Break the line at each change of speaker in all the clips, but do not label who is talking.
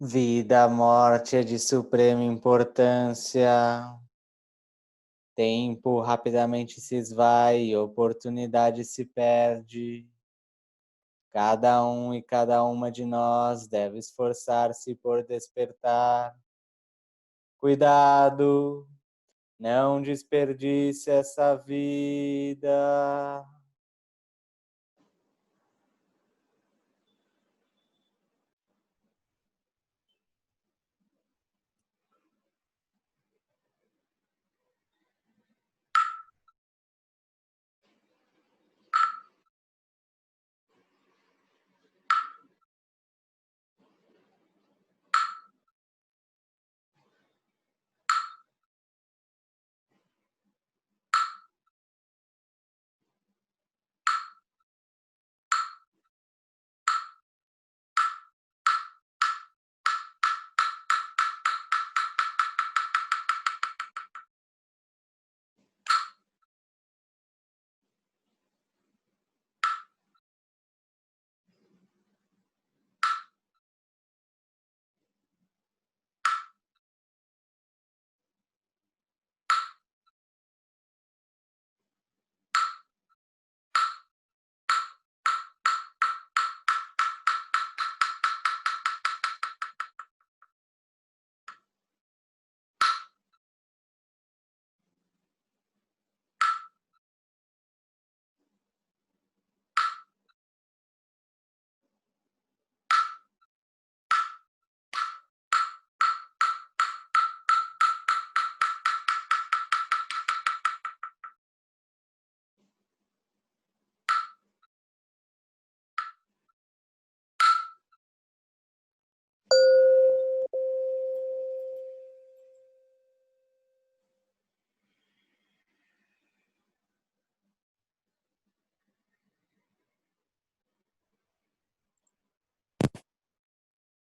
Vida, morte é de suprema importância. Tempo rapidamente se esvai, oportunidade se perde. Cada um e cada uma de nós deve esforçar-se por despertar. Cuidado, não desperdice essa vida.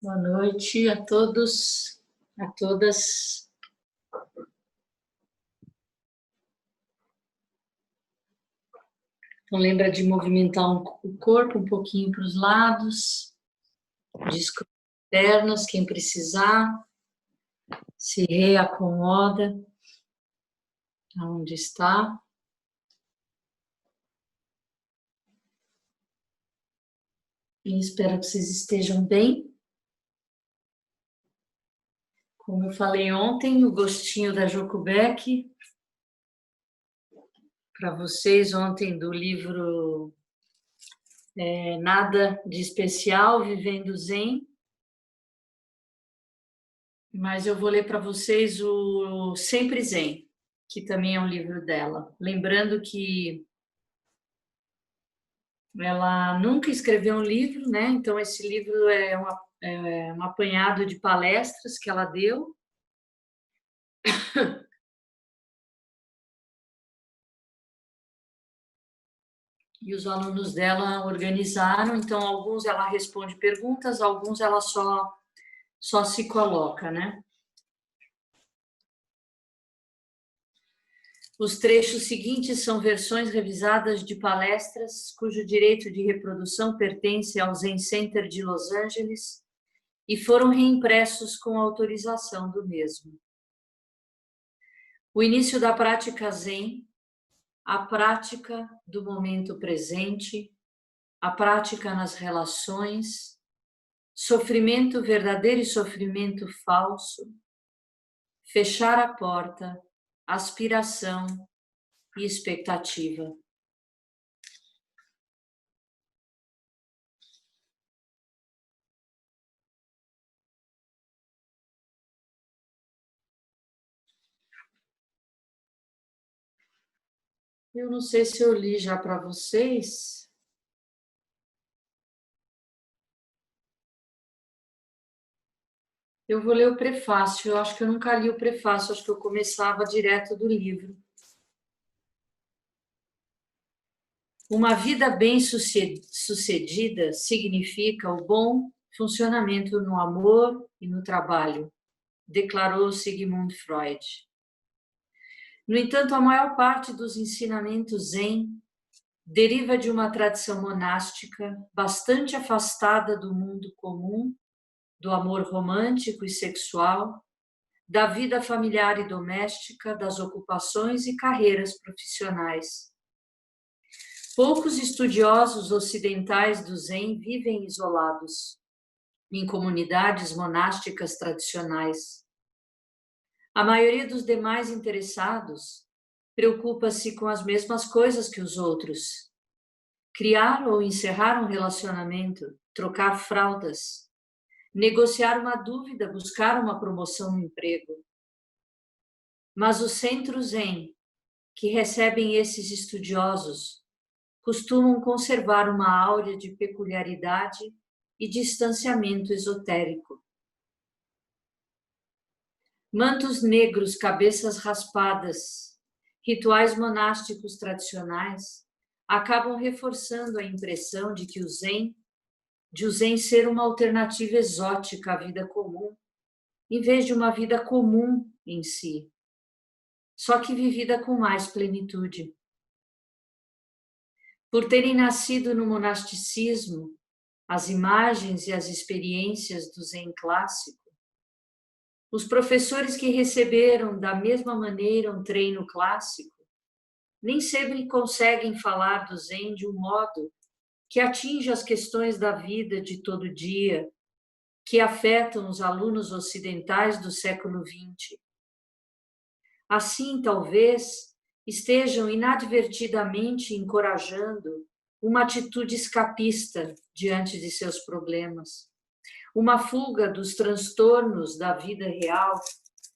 Boa noite a todos, a todas. Então, lembra de movimentar o corpo um pouquinho para os lados, descobrir pernas, quem precisar, se reacomoda aonde está. E espero que vocês estejam bem. Como eu falei ontem, o gostinho da Joko Beck para vocês ontem do livro Nada de Especial, Vivendo Zen. Mas eu vou ler para vocês o Sempre Zen, que também é um livro dela. Lembrando que ela nunca escreveu um livro, né? Então esse livro é um apanhado de palestras que ela deu. E os alunos dela organizaram, então alguns ela responde perguntas, alguns ela só se coloca, né? Os trechos seguintes são versões revisadas de palestras cujo direito de reprodução pertence ao Zen Center de Los Angeles e foram reimpressos com autorização do mesmo. O início da prática Zen, a prática do momento presente, a prática nas relações, sofrimento verdadeiro e sofrimento falso, fechar a porta, aspiração e expectativa. Eu não sei se eu li já para vocês. Eu vou ler o prefácio. Eu acho que eu nunca li o prefácio, acho que eu começava direto do livro. Uma vida bem-sucedida significa o bom funcionamento no amor e no trabalho, declarou Sigmund Freud. No entanto, a maior parte dos ensinamentos Zen deriva de uma tradição monástica bastante afastada do mundo comum, do amor romântico e sexual, da vida familiar e doméstica, das ocupações e carreiras profissionais. Poucos estudiosos ocidentais do Zen vivem isolados, em comunidades monásticas tradicionais. A maioria dos demais interessados preocupa-se com as mesmas coisas que os outros: criar ou encerrar um relacionamento, trocar fraldas, negociar uma dúvida, buscar uma promoção no emprego. Mas os centros Zen, que recebem esses estudiosos, costumam conservar uma áurea de peculiaridade e distanciamento esotérico. Mantos negros, cabeças raspadas, rituais monásticos tradicionais acabam reforçando a impressão de que o Zen ser uma alternativa exótica à vida comum, em vez de uma vida comum em si, só que vivida com mais plenitude. Por terem nascido no monasticismo, as imagens e as experiências do Zen clássico, os professores que receberam da mesma maneira um treino clássico nem sempre conseguem falar do Zen de um modo que atinja as questões da vida de todo dia, que afetam os alunos ocidentais do século XX. Assim, talvez, estejam inadvertidamente encorajando uma atitude escapista diante de seus problemas, uma fuga dos transtornos da vida real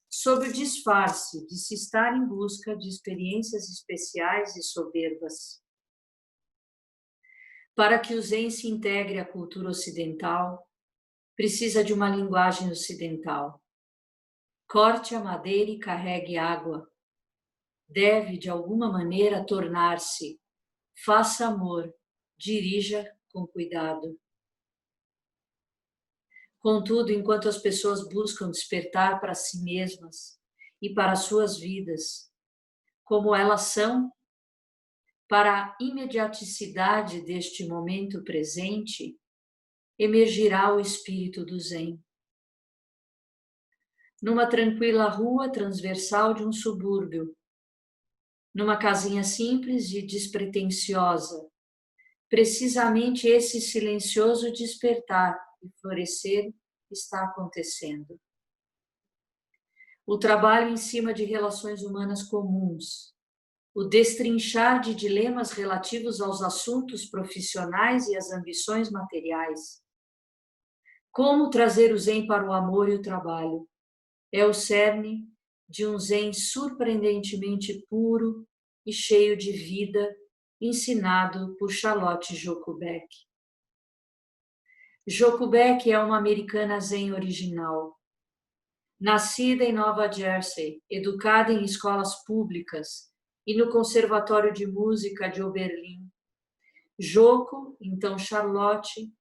sob o disfarce de se estar em busca de experiências especiais e soberbas. Para que o Zen se integre à cultura ocidental, precisa de uma linguagem ocidental. Corte a madeira e carregue água. Deve, de alguma maneira, tornar-se. Faça amor, dirija com cuidado. Contudo, enquanto as pessoas buscam despertar para si mesmas e para suas vidas, como elas são, para a imediaticidade deste momento presente, emergirá o espírito do Zen. Numa tranquila rua transversal de um subúrbio, numa casinha simples e despretensiosa, precisamente esse silencioso despertar e florescer está acontecendo. O trabalho em cima de relações humanas comuns, o destrinchar de dilemas relativos aos assuntos profissionais e às ambições materiais. Como trazer o Zen para o amor e o trabalho? É o cerne de um Zen surpreendentemente puro e cheio de vida, ensinado por Charlotte Jokubeck. Jokubeck é uma americana Zen original. Nascida em Nova Jersey, educada em escolas públicas e no Conservatório de Música de Oberlin, Joko, então Charlotte,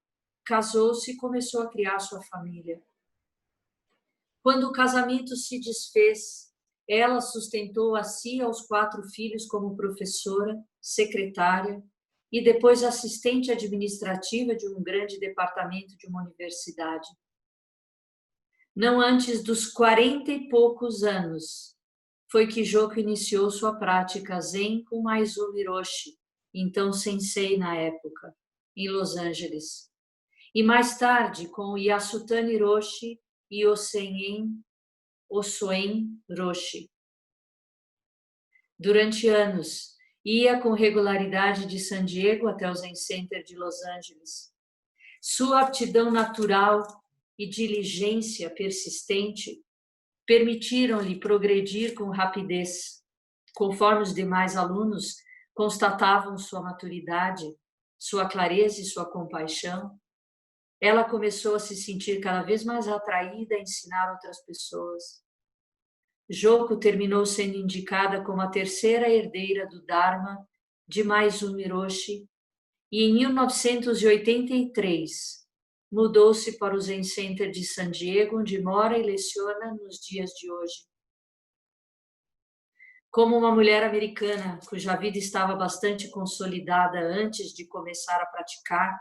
casou-se e começou a criar sua família. Quando o casamento se desfez, ela sustentou a si e aos 4 filhos como professora, secretária e depois assistente administrativa de um grande departamento de uma universidade. Não antes dos 40 e poucos anos foi que Joko iniciou sua prática Zen com Maizumi Roshi, então sensei na época, em Los Angeles. E mais tarde com Yasutani Roshi e Osoen Roshi. Durante anos, ia com regularidade de San Diego até o Zen Center de Los Angeles. Sua aptidão natural e diligência persistente permitiram-lhe progredir com rapidez. Conforme os demais alunos constatavam sua maturidade, sua clareza e sua compaixão, ela começou a se sentir cada vez mais atraída a ensinar outras pessoas. Joko terminou sendo indicada como a terceira herdeira do Dharma de Maizumi Roshi e, em 1983, mudou-se para o Zen Center de San Diego, onde mora e leciona nos dias de hoje. Como uma mulher americana cuja vida estava bastante consolidada antes de começar a praticar,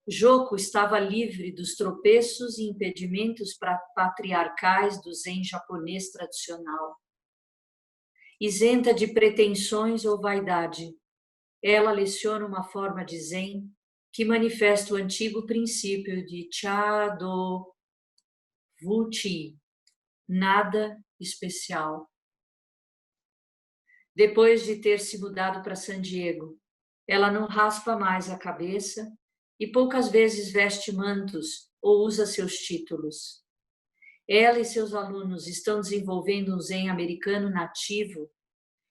Joko estava livre dos tropeços e impedimentos patriarcais do Zen japonês tradicional. Isenta de pretensões ou vaidade, ela leciona uma forma de Zen que manifesta o antigo princípio de Chado Vuchi, nada especial. Depois de ter se mudado para San Diego, ela não raspa mais a cabeça e poucas vezes veste mantos ou usa seus títulos. Ela e seus alunos estão desenvolvendo um Zen americano nativo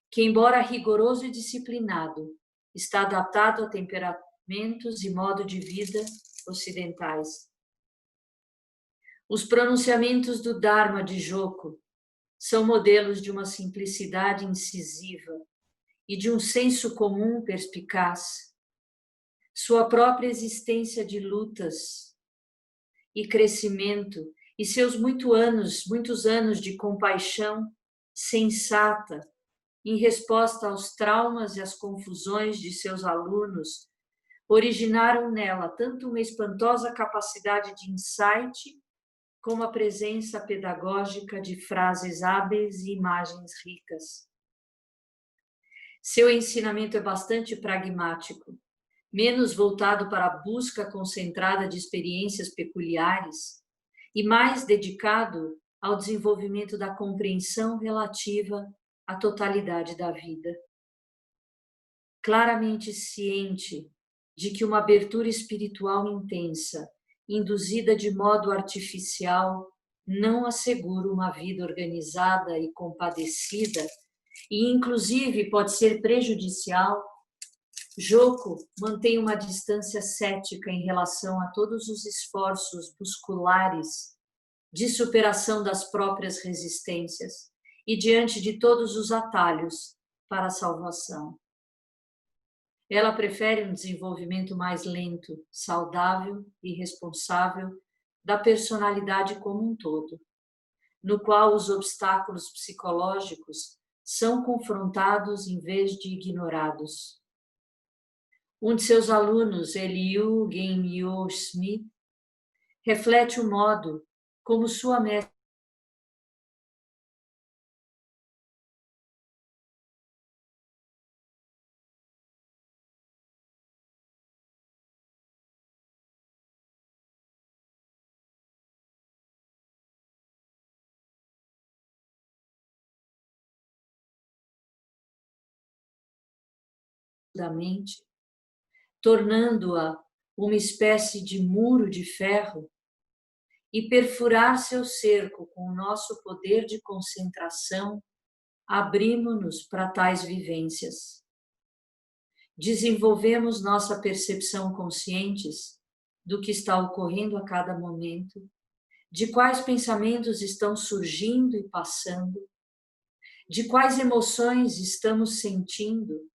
que, embora rigoroso e disciplinado, está adaptado a temperamentos e modo de vida ocidentais. Os pronunciamentos do Dharma de Joko são modelos de uma simplicidade incisiva e de um senso comum perspicaz. Sua própria existência de lutas e crescimento e seus muitos anos de compaixão sensata em resposta aos traumas e às confusões de seus alunos originaram nela tanto uma espantosa capacidade de insight como a presença pedagógica de frases hábeis e imagens ricas. Seu ensinamento é bastante pragmático, menos voltado para a busca concentrada de experiências peculiares e mais dedicado ao desenvolvimento da compreensão relativa à totalidade da vida. Claramente ciente de que uma abertura espiritual intensa, induzida de modo artificial, não assegura uma vida organizada e compadecida e, inclusive, pode ser prejudicial, Joko mantém uma distância cética em relação a todos os esforços musculares de superação das próprias resistências e diante de todos os atalhos para a salvação. Ela prefere um desenvolvimento mais lento, saudável e responsável da personalidade como um todo, no qual os obstáculos psicológicos são confrontados em vez de ignorados. Um de seus alunos, Eliu Genmyo Smith, reflete o modo como sua mestra da mente, tornando-a uma espécie de muro de ferro, e perfurar seu cerco com o nosso poder de concentração, abrimos-nos para tais vivências. Desenvolvemos nossa percepção conscientes do que está ocorrendo a cada momento, de quais pensamentos estão surgindo e passando, de quais emoções estamos sentindo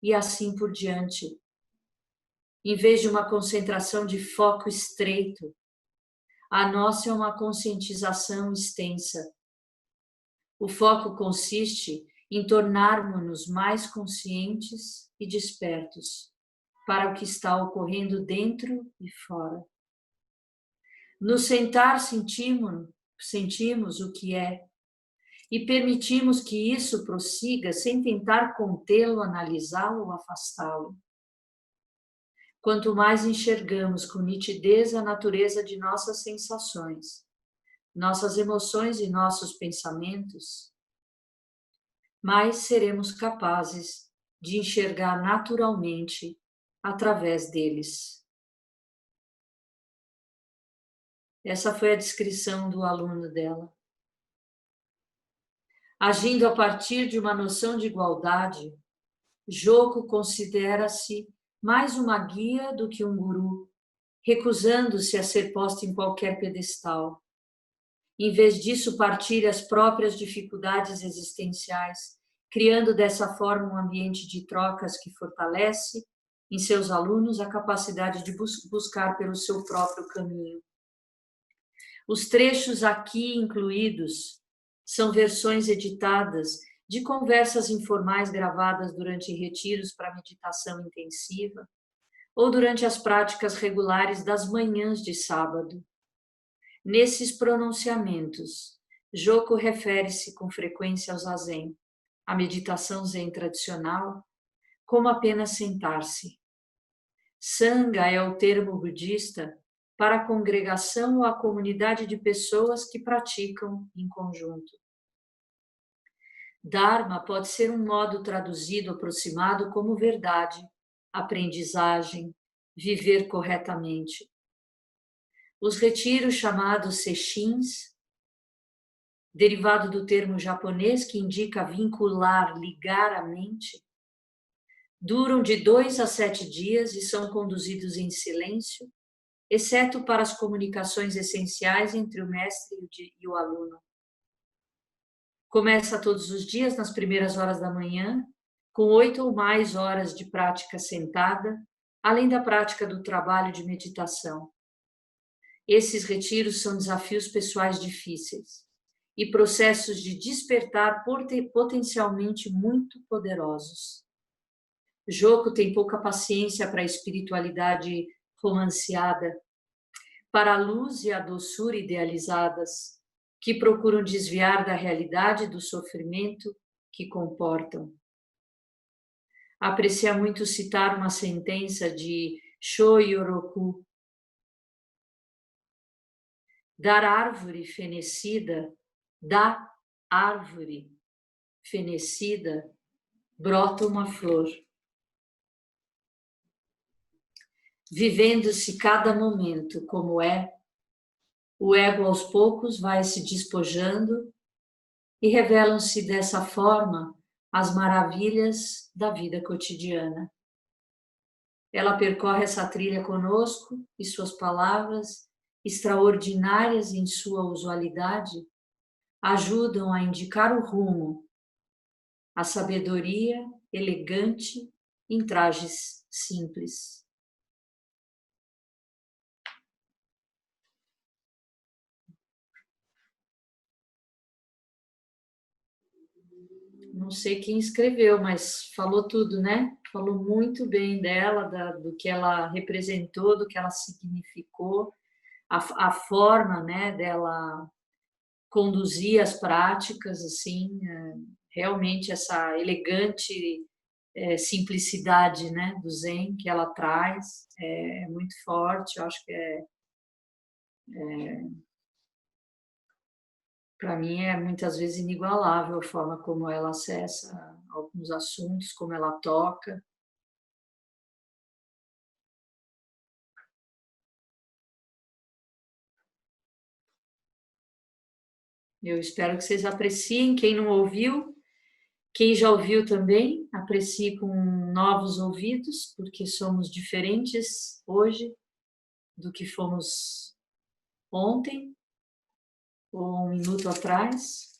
e assim por diante. Em vez de uma concentração de foco estreito, a nossa é uma conscientização extensa. O foco consiste em tornarmos-nos mais conscientes e despertos para o que está ocorrendo dentro e fora. No sentar, sentimos o que é e permitimos que isso prossiga sem tentar contê-lo, analisá-lo ou afastá-lo. Quanto mais enxergamos com nitidez a natureza de nossas sensações, nossas emoções e nossos pensamentos, mais seremos capazes de enxergar naturalmente através deles. Essa foi a descrição do aluno dela. Agindo a partir de uma noção de igualdade, Joko considera-se mais uma guia do que um guru, recusando-se a ser posto em qualquer pedestal. Em vez disso, partilha as próprias dificuldades existenciais, criando dessa forma um ambiente de trocas que fortalece em seus alunos a capacidade de buscar pelo seu próprio caminho. Os trechos aqui incluídos são versões editadas de conversas informais gravadas durante retiros para meditação intensiva, ou durante as práticas regulares das manhãs de sábado. Nesses pronunciamentos, Joko refere-se com frequência ao zazen, a meditação zen tradicional, como apenas sentar-se. Sangha é o termo budista para a congregação ou a comunidade de pessoas que praticam em conjunto. Dharma pode ser um modo traduzido aproximado como verdade, aprendizagem, viver corretamente. Os retiros chamados sesshin, derivado do termo japonês que indica vincular, ligar a mente, duram de 2 a 7 dias e são conduzidos em silêncio, exceto para as comunicações essenciais entre o mestre e o aluno. Começa todos os dias nas primeiras horas da manhã, com 8 ou mais horas de prática sentada, além da prática do trabalho de meditação. Esses retiros são desafios pessoais difíceis e processos de despertar potencialmente muito poderosos. Joko tem pouca paciência para a espiritualidade romanceada, para a luz e a doçura idealizadas, que procuram desviar da realidade do sofrimento que comportam. Aprecia muito citar uma sentença de Shoyoroku: da árvore fenecida brota uma flor. Vivendo-se cada momento como é, o ego aos poucos vai se despojando e revelam-se dessa forma as maravilhas da vida cotidiana. Ela percorre essa trilha conosco e suas palavras, extraordinárias em sua usualidade, ajudam a indicar o rumo, a sabedoria elegante em trajes simples. Não sei quem escreveu, mas falou tudo, né? Falou muito bem dela, do que ela representou, do que ela significou, a forma, né, dela conduzir as práticas, assim, realmente essa elegante simplicidade, né, do Zen que ela traz é muito forte. Eu acho que para mim é muitas vezes inigualável a forma como ela acessa alguns assuntos, como ela toca. Eu espero que vocês apreciem. Quem não ouviu, quem já ouviu também, aprecie com novos ouvidos, porque somos diferentes hoje do que fomos ontem ou um minuto atrás.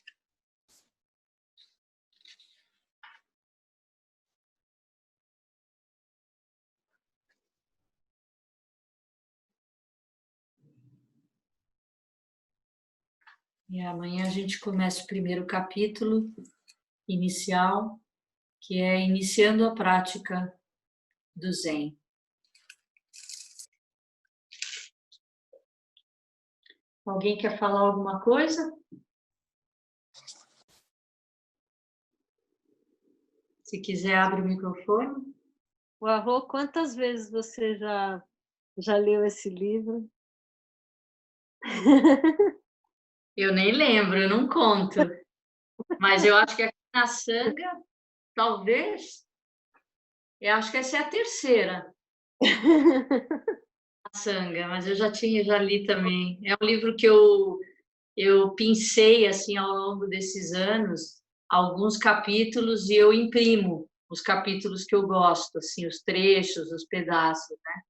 E amanhã a gente começa o primeiro capítulo inicial, que é iniciando a prática do Zen. Alguém quer falar alguma coisa? Se quiser, abre o microfone.
Arro, quantas vezes você já leu esse livro?
Eu nem lembro, eu não conto. Mas eu acho que aqui na Sangha, talvez, eu acho que essa é a terceira. A Sangha, mas eu já li também. É um livro que eu pincei assim ao longo desses anos, alguns capítulos, e eu imprimo os capítulos que eu gosto, assim, os trechos, os pedaços, né?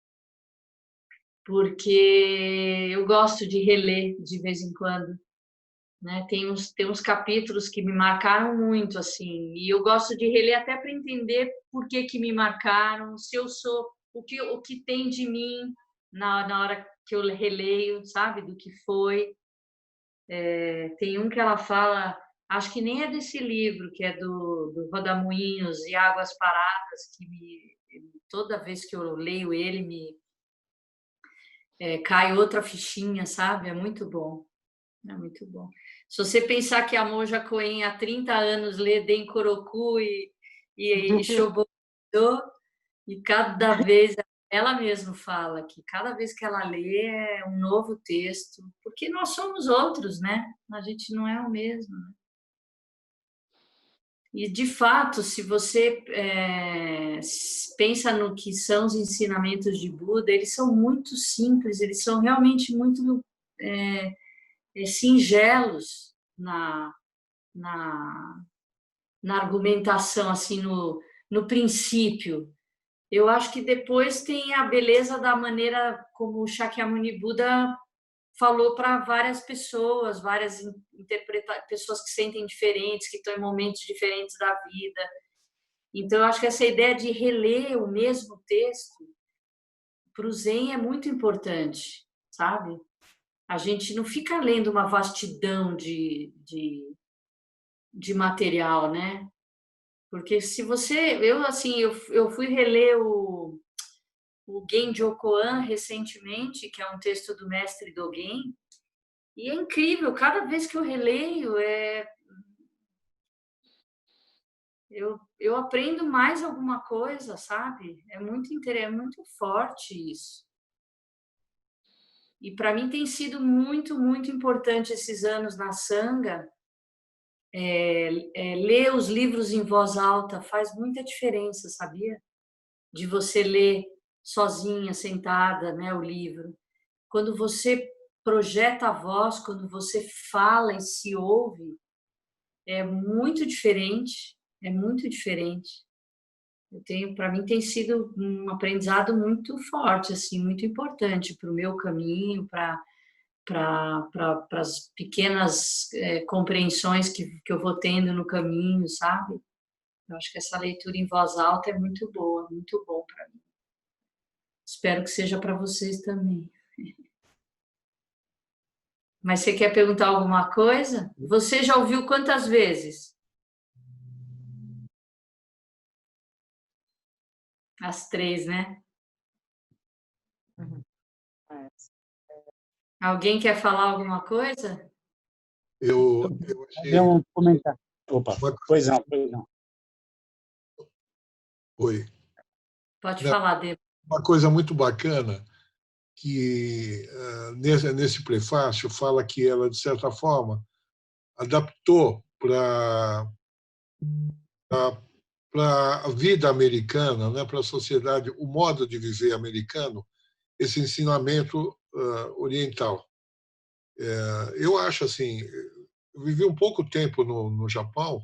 Porque eu gosto de reler de vez em quando, né? Tem uns capítulos que me marcaram muito, assim, e eu gosto de reler até para entender por que me marcaram, se eu sou, o que tem de mim na hora que eu releio, sabe, do que foi. Tem um que ela fala, acho que nem é desse livro, que é do Rodamuinhos e Águas Paradas, que me toda vez que eu leio ele, cai outra fichinha, sabe? É muito bom. É muito bom. Se você pensar que a Monja Coen há 30 anos lê Denkoroku e Shobodo, e cada vez ela mesma fala que cada vez que ela lê é um novo texto, porque nós somos outros, né? A gente não é o mesmo. E, de fato, se você pensa no que são os ensinamentos de Buda, eles são muito simples, eles são realmente muito singelos na argumentação, assim, no princípio. Eu acho que depois tem a beleza da maneira como o Shakyamuni Buda falou para várias pessoas, pessoas que sentem diferentes, que estão em momentos diferentes da vida. Então, eu acho que essa ideia de reler o mesmo texto para o Zen é muito importante, sabe? A gente não fica lendo uma vastidão de material, né? Porque se você... eu fui reler o Genjo Koan recentemente, que é um texto do mestre Dogen, e é incrível, cada vez que eu releio, eu aprendo mais alguma coisa, sabe? É muito forte isso. E para mim tem sido muito, muito importante esses anos na Sangha. Ler os livros em voz alta faz muita diferença, sabia? De você ler sozinha, sentada, né, o livro. Quando você projeta a voz, quando você fala e se ouve, é muito diferente, é muito diferente. Para mim tem sido um aprendizado muito forte, assim, muito importante para o meu caminho, para as pequenas compreensões que eu vou tendo no caminho, sabe? Eu acho que essa leitura em voz alta é muito boa, muito bom para mim. Espero que seja para vocês também. Mas você quer perguntar alguma coisa? Você já ouviu quantas vezes? As 3, né? Alguém quer falar alguma coisa?
Eu achei...
Deu um comentário. Opa, pois não.
Oi.
Pode falar, Dê.
Uma coisa muito bacana que nesse prefácio fala que ela, de certa forma, adaptou para a vida americana, né, para a sociedade, o modo de viver americano, esse ensinamento oriental. Eu acho assim, eu vivi um pouco tempo no Japão,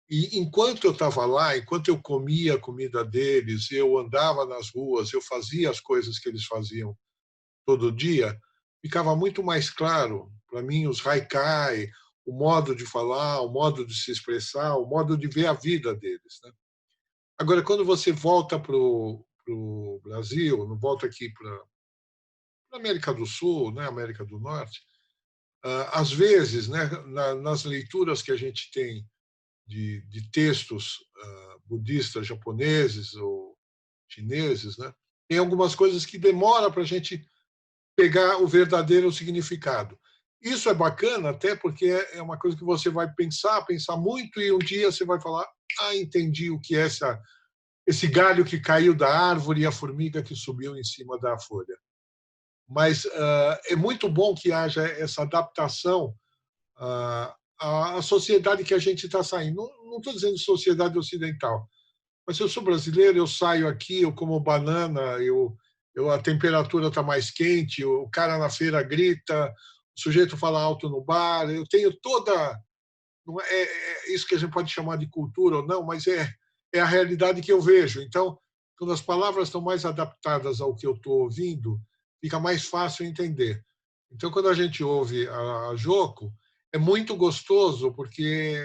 e enquanto eu estava lá, enquanto eu comia a comida deles, eu andava nas ruas, eu fazia as coisas que eles faziam todo dia, ficava muito mais claro para mim os haikai, o modo de falar, o modo de se expressar, o modo de ver a vida deles, né? Agora, quando você volta para o Brasil, não volta aqui para a América do Sul, né, América do Norte, às vezes, né, nas leituras que a gente tem de textos budistas japoneses ou chineses, né, tem algumas coisas que demora para a gente pegar o verdadeiro significado. Isso é bacana até porque é uma coisa que você vai pensar muito, e um dia você vai falar: entendi o que é esse galho que caiu da árvore e a formiga que subiu em cima da folha. Mas é muito bom que haja essa adaptação à sociedade que a gente está saindo. Não estou dizendo sociedade ocidental, mas se eu sou brasileiro, eu saio aqui, eu como banana, a temperatura está mais quente, o cara na feira grita, o sujeito fala alto no bar, eu tenho toda... Não é isso que a gente pode chamar de cultura ou não, mas é a realidade que eu vejo. Então, quando as palavras estão mais adaptadas ao que eu estou ouvindo, fica mais fácil entender. Então, quando a gente ouve a Joko, é muito gostoso, porque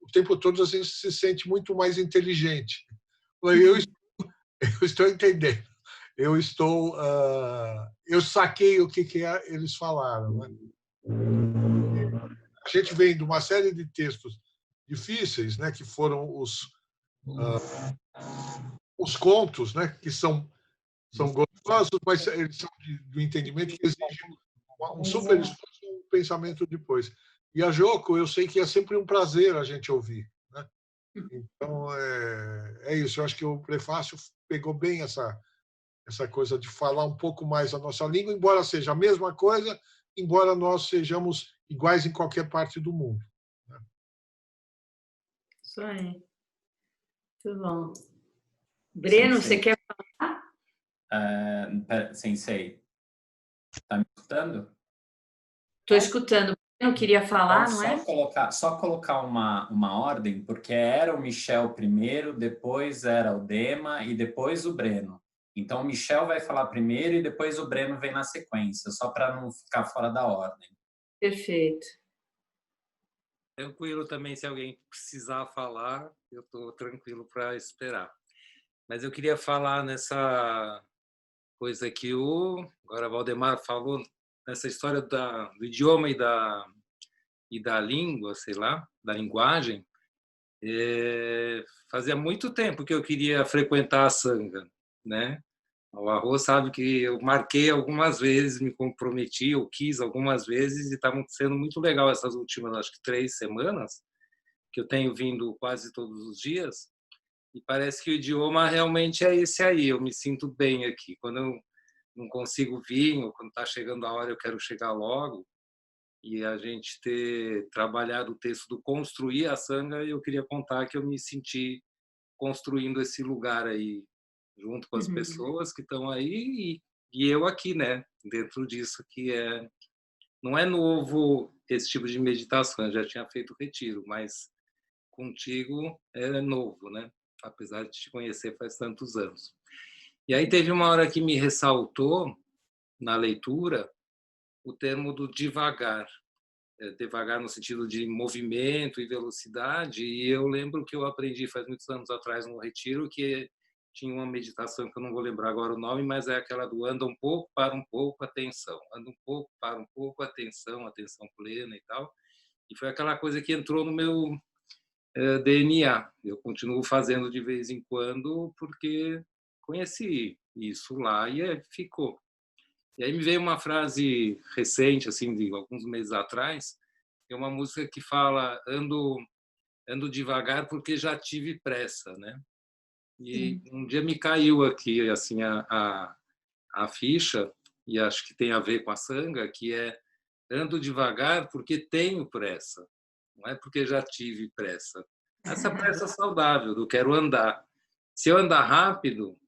o tempo todo a gente se sente muito mais inteligente. Eu estou entendendo. Eu saquei o que eles falaram, né? A gente vem de uma série de textos difíceis, né, que foram os contos, né, que são gostosos, mas eles são do entendimento que exigem um super esforço e um pensamento depois. E a Joko, eu sei que é sempre um prazer a gente ouvir, né? Então, é isso. Eu acho que o prefácio pegou bem essa coisa de falar um pouco mais a nossa língua, embora seja a mesma coisa, embora nós sejamos iguais em qualquer parte do mundo. Né?
Isso aí. Muito bom. Breno,
Sensei.
você quer falar?
Sensei, está me escutando?
Estou escutando. Breno queria falar,
Então,
não é?
Só colocar uma ordem, porque era o Michel primeiro, depois era o Dema e depois o Breno. Então, o Michel vai falar primeiro e depois o Breno vem na sequência, só para não ficar fora da ordem.
Perfeito.
Tranquilo também, se alguém precisar falar, eu estou tranquilo para esperar. Mas eu queria falar nessa coisa que agora Valdemar falou, nessa história do idioma e da língua, sei lá, da linguagem. Fazia muito tempo que eu queria frequentar a Sangha, né? O Arroz sabe que eu marquei algumas vezes, me comprometi, eu quis algumas vezes, e estavam sendo muito legal essas últimas, acho que 3 semanas, que eu tenho vindo quase todos os dias, e parece que o idioma realmente é esse aí, eu me sinto bem aqui. Quando eu não consigo vir, ou quando está chegando a hora eu quero chegar logo, e a gente ter trabalhado o texto do Construir a Sangha, eu queria contar que eu me senti construindo esse lugar aí, junto com as pessoas que estão aí e eu aqui, né? Dentro disso que não é novo esse tipo de meditação, eu já tinha feito retiro, mas contigo é novo, né? Apesar de te conhecer faz tantos anos. E aí teve uma hora que me ressaltou na leitura o termo do devagar. Devagar no sentido de movimento e velocidade, e eu lembro que eu aprendi faz muitos anos atrás no retiro que tinha uma meditação que eu não vou lembrar agora o nome, mas é aquela do anda um pouco, para um pouco, atenção, anda um pouco, para um pouco, atenção, atenção plena e tal, e foi aquela coisa que entrou no meu DNA, eu continuo fazendo de vez em quando porque conheci isso lá e ficou. E aí me veio uma frase recente, assim, de alguns meses atrás, que é uma música que fala ando devagar porque já tive pressa, né? E um dia me caiu aqui, assim, a ficha, e acho que tem a ver com a Sangha, que é ando devagar porque tenho pressa, não é porque já tive pressa. Essa pressa saudável, do quero andar. Se eu andar rápido,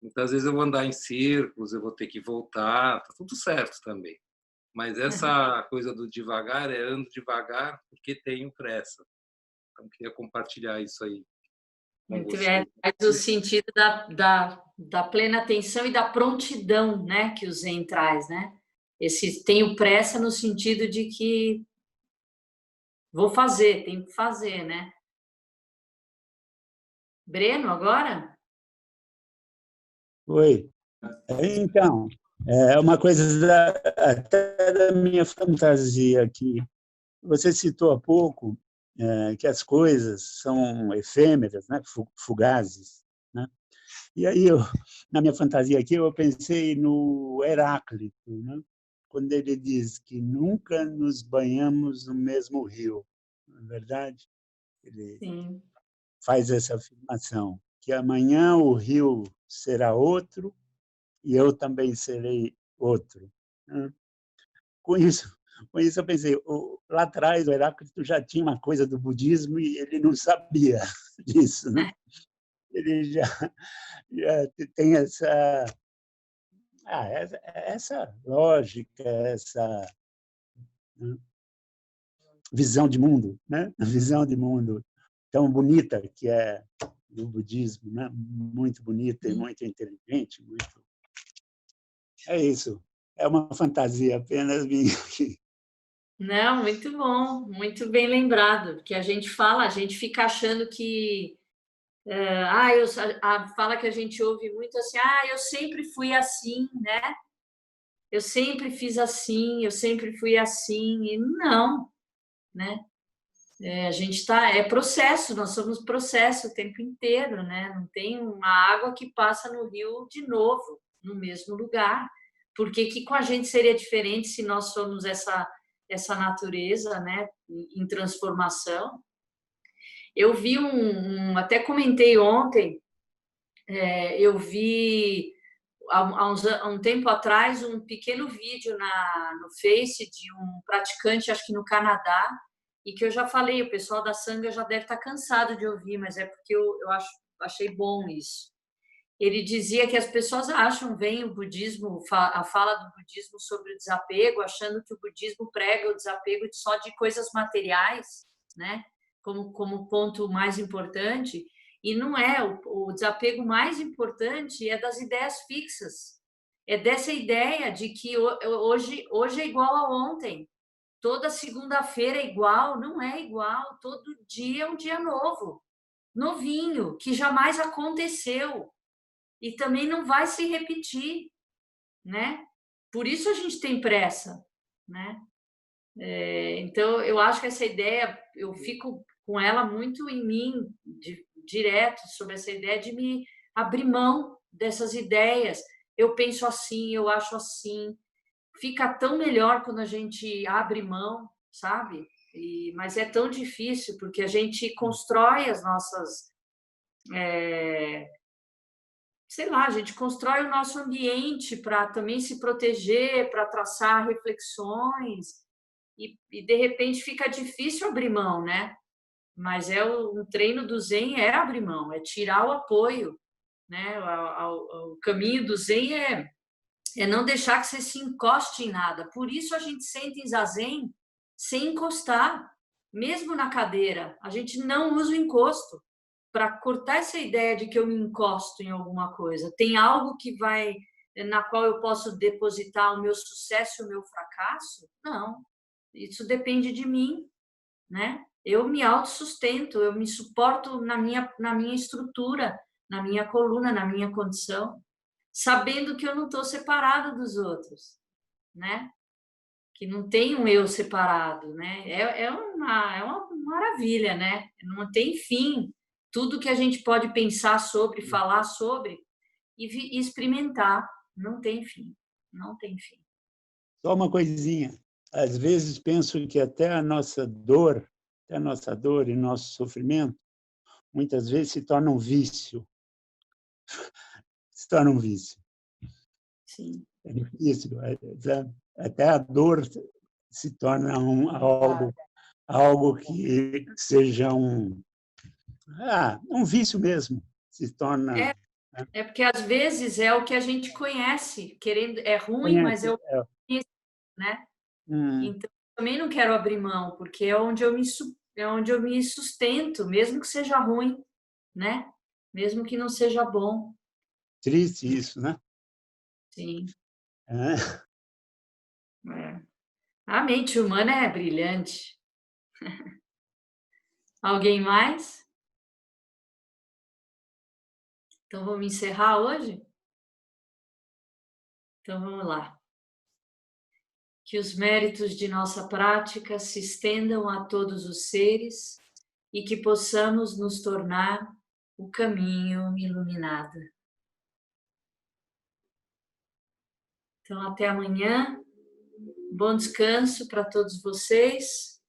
muitas vezes eu vou andar em círculos, eu vou ter que voltar, tá tudo certo também. Mas essa coisa do devagar ando devagar porque tenho pressa. Então, queria compartilhar isso aí com
Muito
você.
bem. Faz o sentido da plena atenção e da prontidão, né, que o Zen traz, né? Tenho pressa no sentido de que vou fazer, tenho que fazer, né? Breno, agora?
Oi. Então, é uma coisa até da minha fantasia aqui. Você citou há pouco que as coisas são efêmeras, né? Fugazes, né? E aí, na minha fantasia aqui, eu pensei no Heráclito, né? Quando ele diz que nunca nos banhamos no mesmo rio, não é verdade? Ele
Sim.
faz essa afirmação, que amanhã o rio será outro e eu também serei outro. Né? Com isso eu pensei, lá atrás o Heráclito já tinha uma coisa do budismo e ele não sabia disso, né? Ele já tem essa lógica, essa visão de mundo, né? Visão de mundo tão bonita que é do budismo, né? Muito bonita e muito inteligente, muito. É isso. É uma fantasia apenas minha aqui.
Não, muito bom, muito bem lembrado, porque a gente fica achando que a fala que a gente ouve muito assim, eu sempre fui assim, né? Eu sempre fiz assim, eu sempre fui assim, e não, né? A gente é processo, nós somos processo o tempo inteiro, né? Não tem uma água que passa no rio de novo, no mesmo lugar. Por que com a gente seria diferente se nós somos essa natureza, né, em transformação? Eu vi até comentei ontem, eu vi há um tempo atrás um pequeno vídeo no Face de um praticante, acho que no Canadá, e que eu já falei, o pessoal da Sangha já deve estar cansado de ouvir, mas é porque eu achei bom isso. Ele dizia que as pessoas vem o budismo, a fala do budismo sobre o desapego, achando que o budismo prega o desapego só de coisas materiais, né? Como ponto mais importante, e não é. O desapego mais importante é das ideias fixas, é dessa ideia de que hoje é igual a ontem, toda segunda-feira é igual, não é igual, todo dia é um dia novo, novinho, que jamais aconteceu e também não vai se repetir, né? Por isso a gente tem pressa, né? Então, eu acho que essa ideia, eu fico com ela muito em mim, direto, sobre essa ideia de me abrir mão dessas ideias. Eu penso assim, eu acho assim. Fica tão melhor quando a gente abre mão, sabe? Mas é tão difícil, porque a gente constrói as nossas... sei lá, a gente constrói o nosso ambiente para também se proteger, para traçar reflexões, e de repente fica difícil abrir mão, né? Mas o treino do Zen é abrir mão, é tirar o apoio, né? O caminho do Zen é não deixar que você se encoste em nada. Por isso a gente senta em zazen sem encostar, mesmo na cadeira. A gente não usa o encosto para cortar essa ideia de que eu me encosto em alguma coisa. Tem algo na qual eu posso depositar o meu sucesso e o meu fracasso? Não. Isso depende de mim, né? Eu me autossustento, eu me suporto na minha estrutura, na minha coluna, na minha condição, sabendo que eu não estou separado dos outros, né? Que não tem um eu separado, né? É uma maravilha, né? Não tem fim. Tudo que a gente pode pensar sobre, falar sobre e experimentar, não tem fim, não tem fim.
Só uma coisinha. Às vezes penso que até a nossa dor e nosso sofrimento, muitas vezes se torna um vício. Se torna um vício.
Sim.
É difícil. Até a dor se torna algo que seja um vício mesmo. Se torna...
É porque às vezes é o que a gente conhece, é ruim,
Conhece,
mas eu conheço, né?
Hum.
Então também não quero abrir mão, porque é onde eu me sustento, mesmo que seja ruim, né? Mesmo que não seja bom.
Triste isso, né?
Sim.
É.
A mente humana é brilhante. Alguém mais? Então vamos encerrar hoje? Então vamos lá. Que os méritos de nossa prática se estendam a todos os seres e que possamos nos tornar o caminho iluminado. Então, até amanhã. Bom descanso para todos vocês.